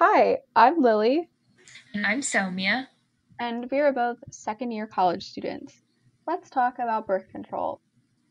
Hi, I'm Lily, And I'm Somia. and we are both second year college students. Let's talk about birth control.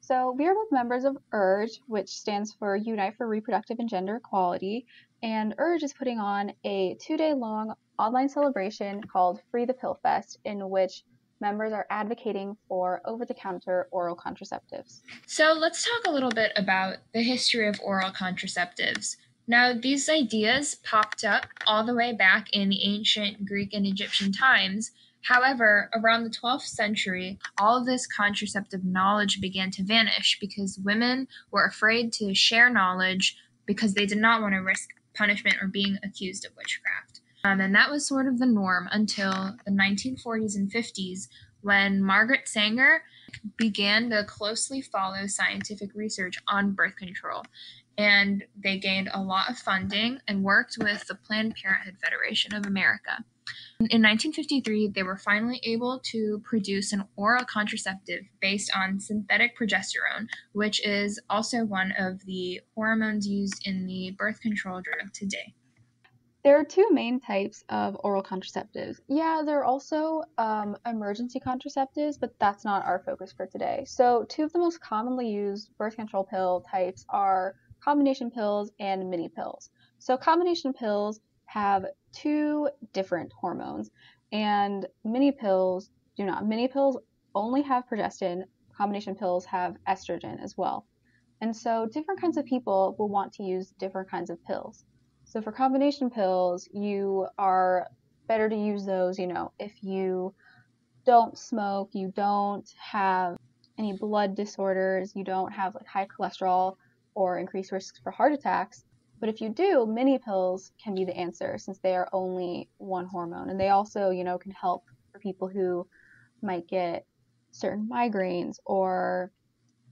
So, we are both members of URGE, which stands for Unite for Reproductive and Gender Equality, and URGE is putting on a 2-day long online celebration called Free the Pill Fest, in which members are advocating for over the counter oral contraceptives. So let's talk a little bit about the history of oral contraceptives. Now, these ideas popped up all the way back in the ancient Greek and Egyptian times. However, around the 12th century, all of this contraceptive knowledge began to vanish because women were afraid to share knowledge because they did not want to risk punishment or being accused of witchcraft. And that was sort of the norm until the 1940s and 50s when Margaret Sanger began to closely follow scientific research on birth control. And they gained a lot of funding and worked with the Planned Parenthood Federation of America. In 1953, they were finally able to produce an oral contraceptive based on synthetic progesterone, which is also one of the hormones used in the birth control drug today. There are two main types of oral contraceptives. Yeah, there are also emergency contraceptives, but that's not our focus for today. So, two of the most commonly used birth control pill types are combination pills and mini pills. So, combination pills have two different hormones, and mini pills do not. Mini pills only have progestin, combination pills have estrogen as well. And so different kinds of people will want to use different kinds of pills. So for combination pills, you are better to use those, if you don't smoke, you don't have any blood disorders, you don't have like high cholesterol or increased risks for heart attacks. But if you do, mini pills can be the answer since they are only one hormone. And they also, can help for people who might get certain migraines or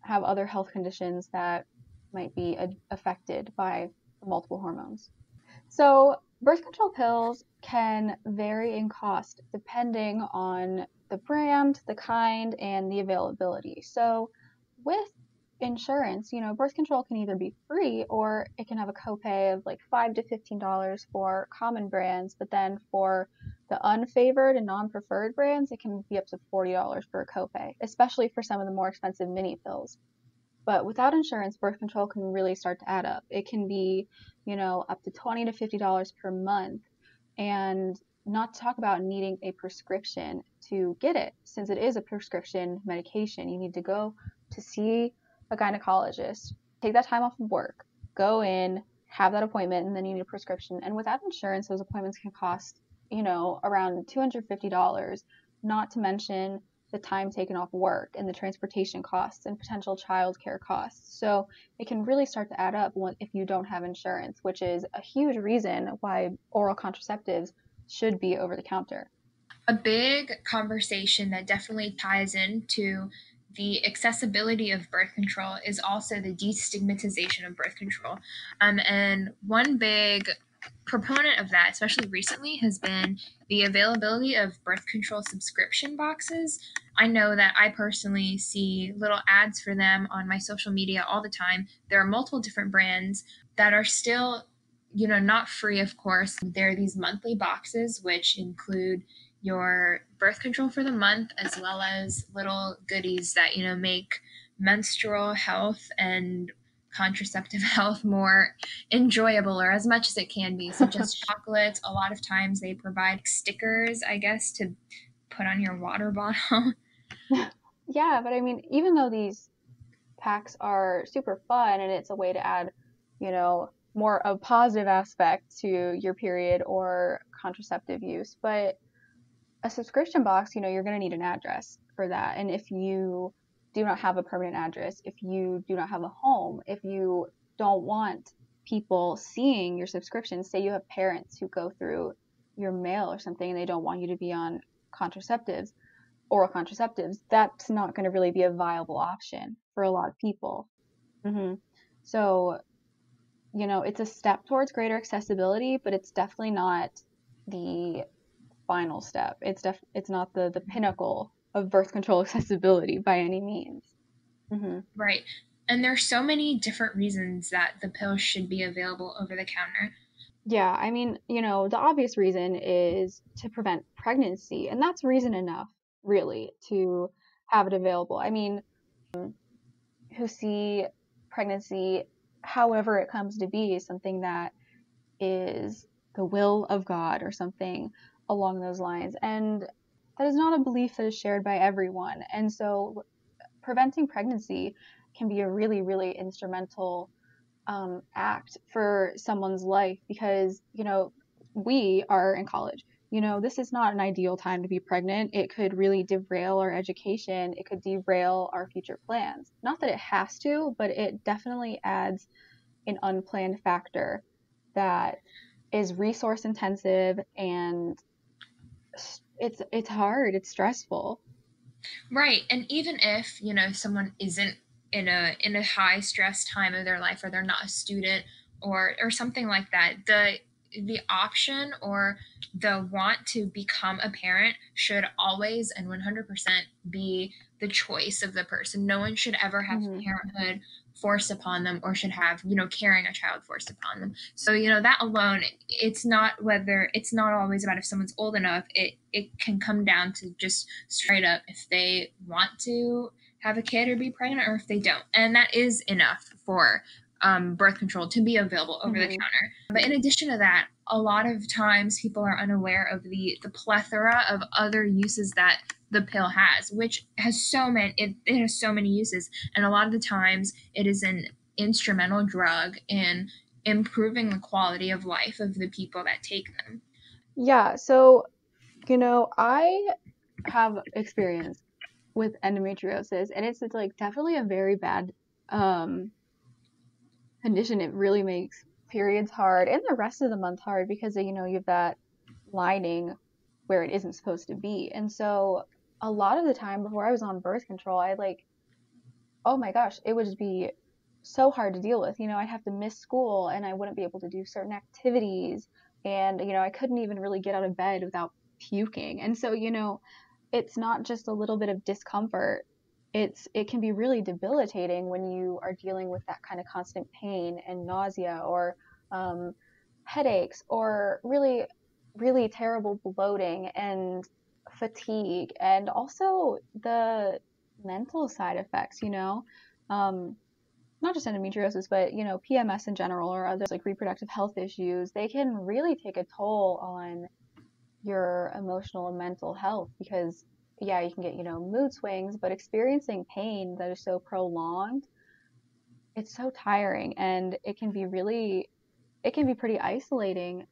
have other health conditions that might be affected by multiple hormones. So, birth control pills can vary in cost depending on the brand, the kind, and the availability. So, with insurance, birth control can either be free or it can have a copay of like $5 to $15 for common brands, but then for the unfavored and non-preferred brands, it can be up to $40 for a copay, especially for some of the more expensive mini pills. But without insurance, birth control can really start to add up. It can be, up to $20 to $50 per month. And not to talk about needing a prescription to get it, since it is a prescription medication. You need to go to see a gynecologist, take that time off of work, go in, have that appointment, and then you need a prescription. And without insurance, those appointments can cost, around $250, not to mention the time taken off work and the transportation costs and potential childcare costs. So it can really start to add up if you don't have insurance, which is a huge reason why oral contraceptives should be over the counter. A big conversation that definitely ties into the accessibility of birth control is also the destigmatization of birth control. And one big proponent of that, especially recently, has been the availability of birth control subscription boxes. I know that I personally see little ads for them on my social media all the time. There are multiple different brands that are still, not free, of course. There are these monthly boxes, which include your birth control for the month, as well as little goodies that, make menstrual health and contraceptive health more enjoyable or as much as it can be, such as chocolates. A lot of times they provide stickers, I guess, to put on your water bottle. Yeah, but I mean, even though these packs are super fun and it's a way to add, more of a positive aspect to your period or contraceptive use, but a subscription box, you're going to need an address for that. And if you do not have a permanent address, if you do not have a home, if you don't want people seeing your subscription, say you have parents who go through your mail or something and they don't want you to be on contraceptives, oral contraceptives, that's not going to really be a viable option for a lot of people. hmm So, it's a step towards greater accessibility, but it's definitely not the final step. It's not the pinnacle of birth control accessibility by any means. hmm Right. And there's so many different reasons that the pill should be available over the counter. Yeah, I mean, the obvious reason is to prevent pregnancy, and that's reason enough, really, to have it available. I mean, who see pregnancy, however it comes to be, as something that is the will of God or something along those lines. And that is not a belief that is shared by everyone. And so preventing pregnancy can be a really, really instrumental act for someone's life because, we are in college. This is not an ideal time to be pregnant. It could really derail our education. It could derail our future plans. Not that it has to, but it definitely adds an unplanned factor that is resource intensive and it's hard, it's stressful. Right. And even if, someone isn't in a high stress time of their life, or they're not a student, or something like that, the option or the want to become a parent should always and 100% be the choice of the person. No one should ever have Hmm. parenthood forced upon them, or should have, carrying a child forced upon them. So, that alone, it's not always about if someone's old enough. It can come down to just straight up if they want to have a kid or be pregnant, or if they don't. And that is enough for birth control to be available over the Hmm. counter. But in addition to that, a lot of times people are unaware of the plethora of other uses that the pill has, which has it has so many uses. And a lot of the times it is an instrumental drug in improving the quality of life of the people that take them. Yeah, so, I have experience with endometriosis, and it's like definitely a very bad um condition. It really makes periods hard and the rest of the month hard because you have that lining where it isn't supposed to be. And so a lot of the time before I was on birth control, I like, oh my gosh, it would just be so hard to deal with. I'd have to miss school and I wouldn't be able to do certain activities. And, I couldn't even really get out of bed without puking. And so, it's not just a little bit of discomfort. It can be really debilitating when you are dealing with that kind of constant pain and nausea or um, headaches or really, really terrible bloating and fatigue and also the mental side effects, um, not just endometriosis, but PMS in general or others like reproductive health issues, they can really take a toll on your emotional and mental health because yeah, you can get, mood swings, but experiencing pain that is so prolonged, it's so tiring and it can be pretty isolating,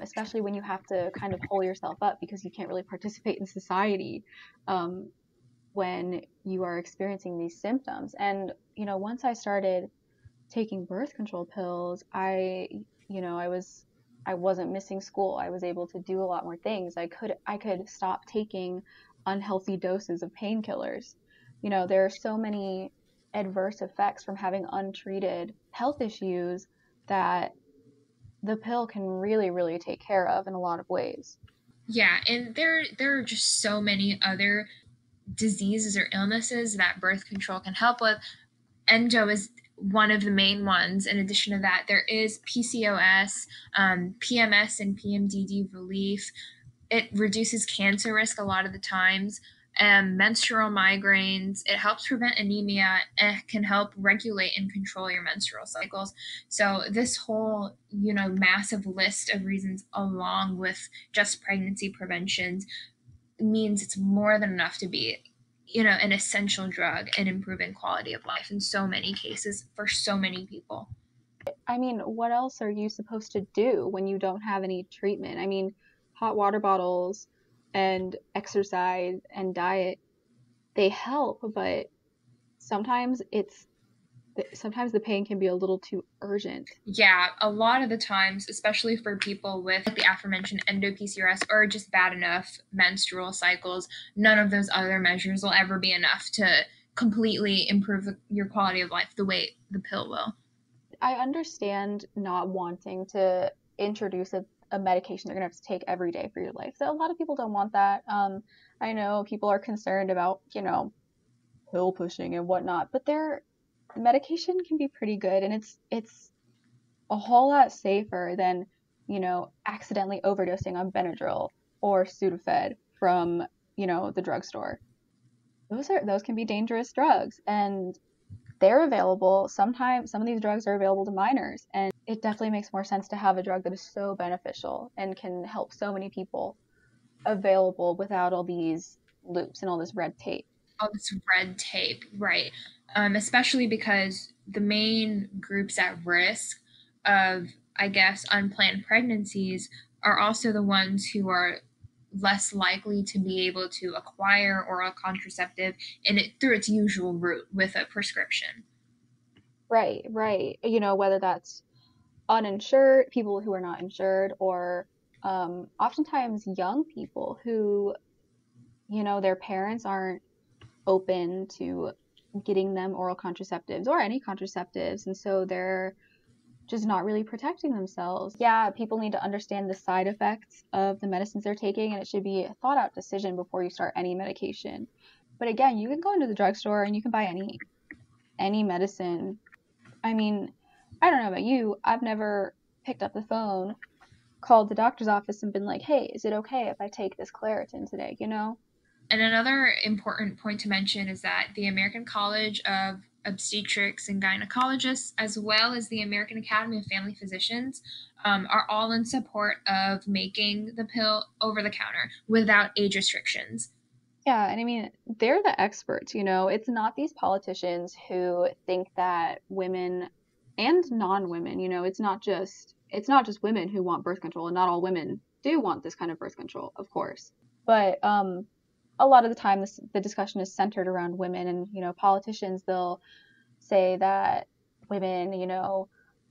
especially when you have to kind of pull yourself up because you can't really participate in society um, when you are experiencing these symptoms. And, once I started taking birth control pills, I wasn't missing school. I was able to do a lot more things. I could stop taking unhealthy doses of painkillers. There are so many adverse effects from having untreated health issues that the pill can really, really take care of in a lot of ways. Yeah, and there are just so many other diseases or illnesses that birth control can help with. Endo is one of the main ones. In addition to that, there is PCOS, PMS, and PMDD relief. It reduces cancer risk a lot of the times. Menstrual migraines. It helps prevent anemia. It can help regulate and control your menstrual cycles. So this whole, massive list of reasons, along with just pregnancy preventions, means it's more than enough to be, an essential drug in improving quality of life in so many cases for so many people. I mean, what else are you supposed to do when you don't have any treatment? I mean, hot water bottles and exercise and diet, they help, but sometimes sometimes the pain can be a little too urgent. Yeah, a lot of the times, especially for people with like the aforementioned endo-PCOS or just bad enough menstrual cycles, none of those other measures will ever be enough to completely improve your quality of life the way the pill will. I understand not wanting to introduce a medication they're gonna have to take every day for your life. So a lot of people don't want that. I know people are concerned about, pill pushing and whatnot, but their medication can be pretty good and it's a whole lot safer than accidentally overdosing on Benadryl or Sudafed from, the drugstore. Those can be dangerous drugs, and they're available. Sometimes some of these drugs are available to minors, and it definitely makes more sense to have a drug that is so beneficial and can help so many people available without all these loops and all this red tape. All this red tape, right? Especially because the main groups at risk of, I guess, unplanned pregnancies are also the ones who are less likely to be able to acquire oral contraceptive through its usual route with a prescription. Right, right. Whether that's uninsured, people who are not insured, or oftentimes young people who, their parents aren't open to getting them oral contraceptives or any contraceptives, and so they're just not really protecting themselves. Yeah, people need to understand the side effects of the medicines they're taking, and it should be a thought out decision before you start any medication. But again, you can go into the drugstore and you can buy any medicine. I mean, I don't know about you, I've never picked up the phone, called the doctor's office and been like, hey, is it okay if I take this Claritin today, And another important point to mention is that the American College of Obstetrics and Gynecologists, as well as the American Academy of Family Physicians, are all in support of making the pill over the counter without age restrictions. Yeah, and I mean, they're the experts, It's not these politicians who think that women and non-women, it's not just women who want birth control, and not all women do want this kind of birth control, of course. But a lot of the time the discussion is centered around women, and politicians, they'll say that women,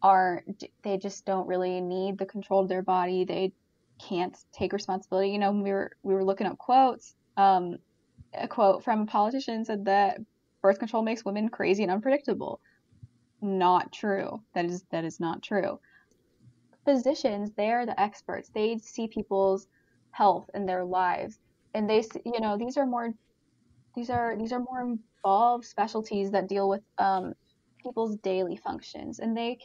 aren't they just don't really need the control of their body. They can't take responsibility. We were looking up quotes. A quote from a politician said that birth control makes women crazy and unpredictable. Not true. That is not true. Physicians, they're the experts. They see people's health and their lives, and these are more involved specialties that deal with people's daily functions, and they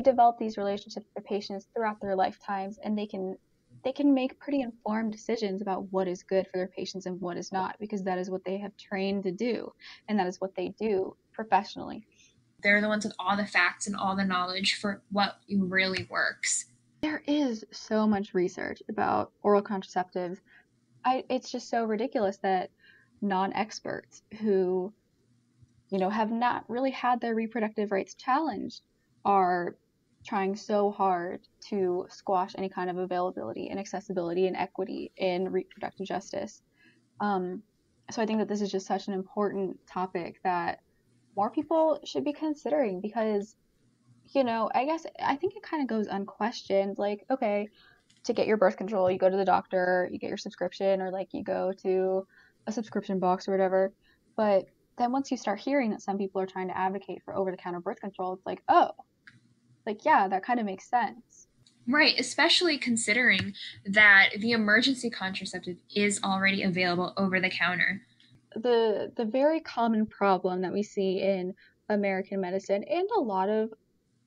develop these relationships with their patients throughout their lifetimes, and they can make pretty informed decisions about what is good for their patients and what is not, because that is what they have trained to do, and that is what they do professionally. They're the ones with all the facts and all the knowledge for what really works. There is so much research about oral contraceptives. It's just so ridiculous that non-experts who, have not really had their reproductive rights challenged are trying so hard to squash any kind of availability and accessibility and equity in reproductive justice. So I think that this is just such an important topic that more people should be considering, because, I think it kind of goes unquestioned. Like, okay, to get your birth control, you go to the doctor, you get your subscription, or like you go to a subscription box or whatever. But then once you start hearing that some people are trying to advocate for over the counter birth control, it's like, oh, like, yeah, that kind of makes sense. Right, especially considering that the emergency contraceptive is already available over the counter. The very common problem that we see in American medicine and a lot of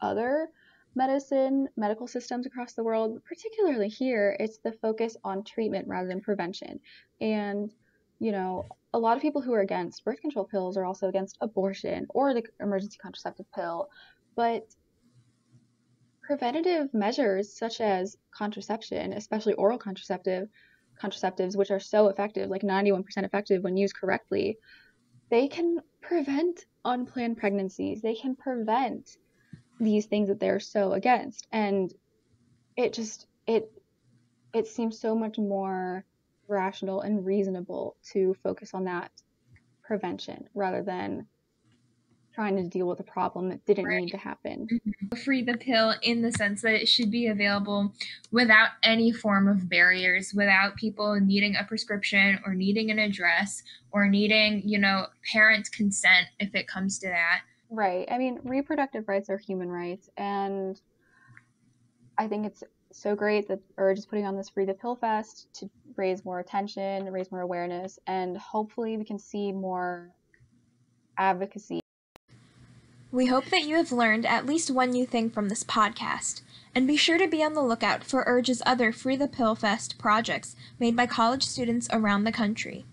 other medical systems across the world, particularly here, it's the focus on treatment rather than prevention. And, a lot of people who are against birth control pills are also against abortion or the emergency contraceptive pill. But preventative measures such as contraception, especially oral contraceptives, which are so effective, like 91% effective when used correctly, they can prevent unplanned pregnancies. They can prevent these things that they're so against. And it seems so much more rational and reasonable to focus on that prevention rather than trying to deal with a problem that didn't Right. need to happen. Free the pill in the sense that it should be available without any form of barriers, without people needing a prescription or needing an address or needing, parent consent if it comes to that. Right. I mean, reproductive rights are human rights, and I think it's so great that Urge is putting on this Free the Pill Fest to raise more attention, raise more awareness, and hopefully we can see more advocacy. We hope that you have learned at least one new thing from this podcast. And be sure to be on the lookout for Urge's other Free the Pill Fest projects made by college students around the country.